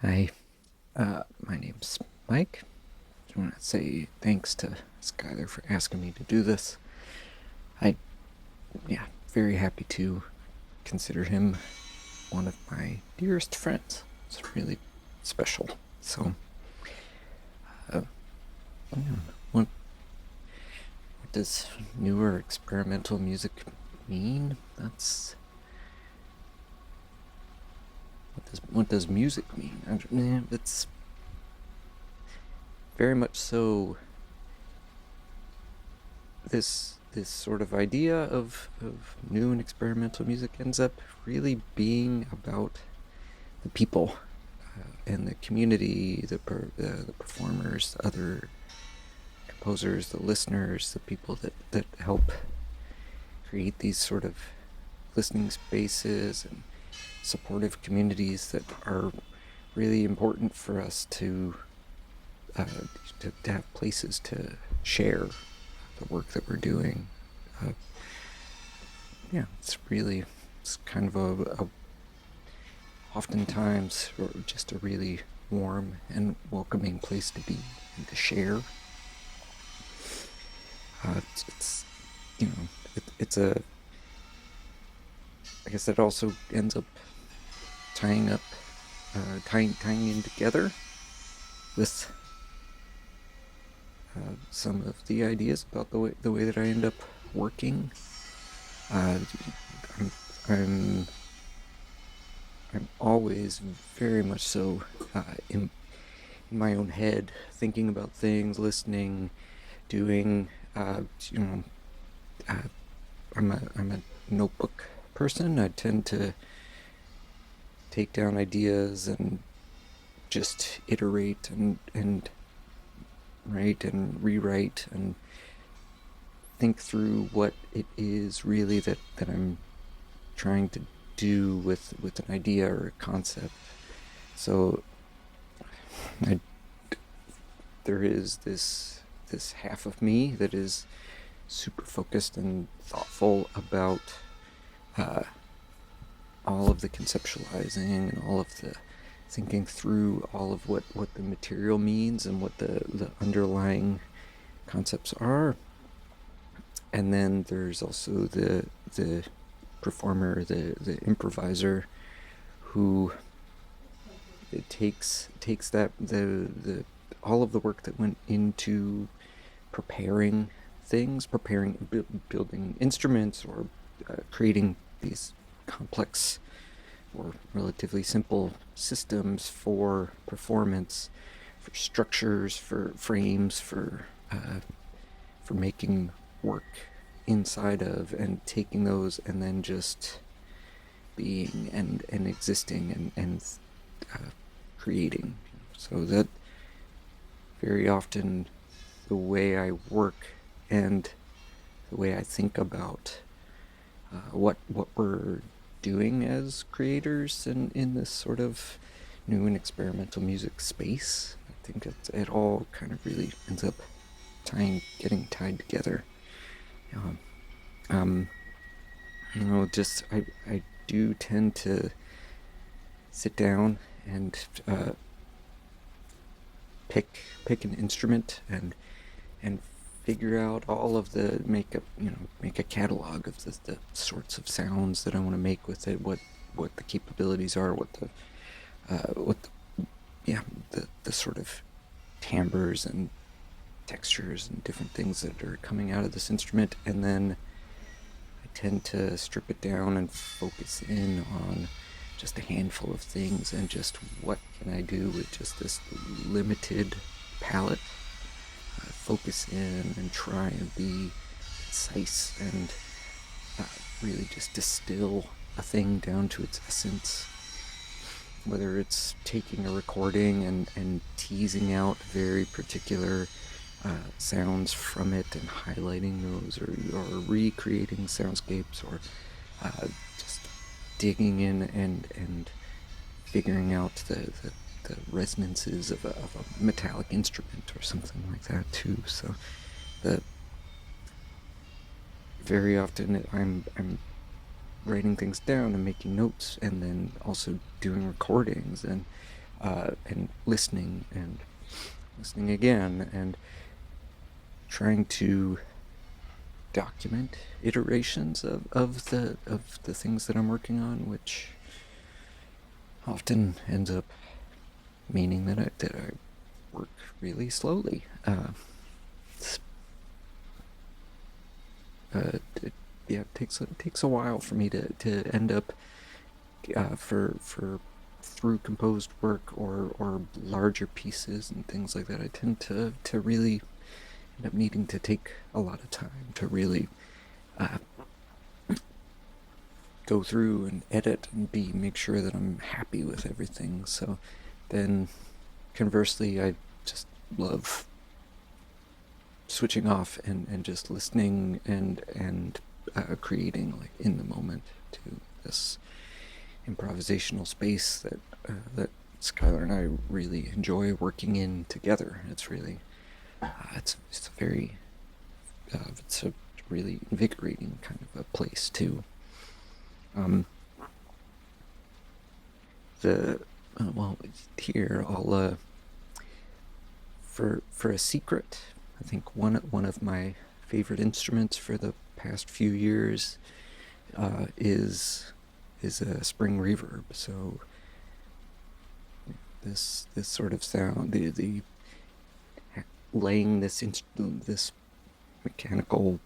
Hi, my name's Mike. I want to say thanks to Skylar for asking me to do this. I, yeah, very happy to consider him one of my dearest friends. It's really special. So, uh, yeah, what does newer experimental music mean? What does music mean? It's very much so this sort of idea of new and experimental music ends up really being about the people and the community, the performers, the other composers, the listeners, the people that help create these sort of listening spaces and supportive communities that are really important for us uh, to have places to share the work that we're doing. Uh, yeah, it's kind of a oftentimes just a really warm and welcoming place to be and to share. It's you know, it's a I guess that also ends up tying up tying in together with some of the ideas about the way that I end up working. Uh, I'm, I'm I'm always very much so in my own head, thinking about things, listening, doing. You know, uh, I'm a notebook person. I tend to take down ideas and just iterate and write and rewrite and think through what it is really that I'm trying to do with an idea or a concept. So I, there is this half of me that is super focused and thoughtful about uh, all of the conceptualizing and all of the thinking through all of what the material means and what the underlying concepts are. And then there's also the performer, the improviser, who it takes that the all of the work that went into preparing things, building instruments, or creating these complex or relatively simple systems for performance, for structures, for frames, for making work inside of, and taking those and then just being and existing and uh, creating. So that very often the way I work and the way I think about what we're doing as creators in this sort of new and experimental music space. I think it all kind of really ends up getting tied together. Um, um, just I do tend to sit down and pick an instrument and figure out all of the make a catalog of the sorts of sounds that I want to make with it, what the capabilities are, what the yeah the sort of timbres and textures and different things that are coming out of this instrument, and then I tend to strip it down and focus in on just a handful of things and just what can I do with just this limited palette. Focus in and try and be concise and really just distill a thing down to its essence. Whether it's taking a recording and teasing out very particular sounds from it and highlighting those, or recreating soundscapes, or just digging in and figuring out the resonances of a metallic instrument or something like that too. So the very often I'm writing things down and making notes, and then also doing recordings, and and listening and listening again and trying to document iterations of the things that I'm working on, which often ends up meaning that I work really slowly. Yeah, it takes a while for me to end up for through composed work or larger pieces and things like that. I tend to really end up needing to take a lot of time to really uh, go through and edit and make sure that I'm happy with everything. So then conversely, I just love switching off and just listening and creating like in the moment to this improvisational space that Skylar and I really enjoy working in together. It's really it's a very it's a really invigorating kind of a place too. Um, the well here I'll for a secret, I think one of my favorite instruments for the past few years is a spring reverb. So this sort of sound, the laying this mechanical,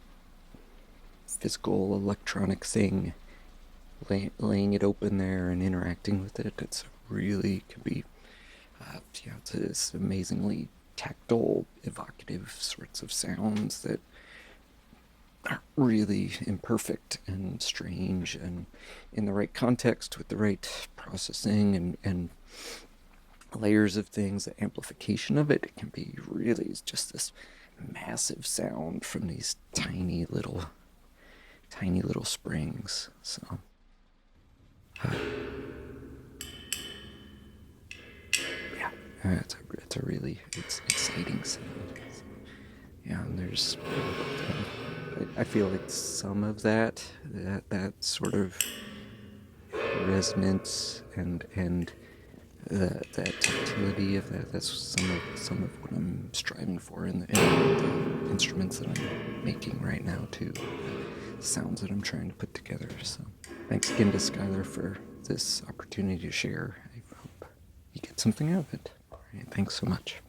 physical, electronic thing, laying it open there and interacting with it. It's really can be, yeah, it's amazingly tactile, evocative sorts of sounds that are really imperfect and strange, and in the right context with the right processing and layers of things, the amplification of it, it can be really just this massive sound from these tiny little springs. So uh, yeah, it's a really it's exciting sound. So, yeah, and there's I feel like some of that sort of resonance and that tactility of that's some of what I'm striving for in the instruments that I'm making right now too, the sounds that I'm trying to put together. So thanks again to Skylar for this opportunity to share. I hope you get something out of it. All right, thanks so much.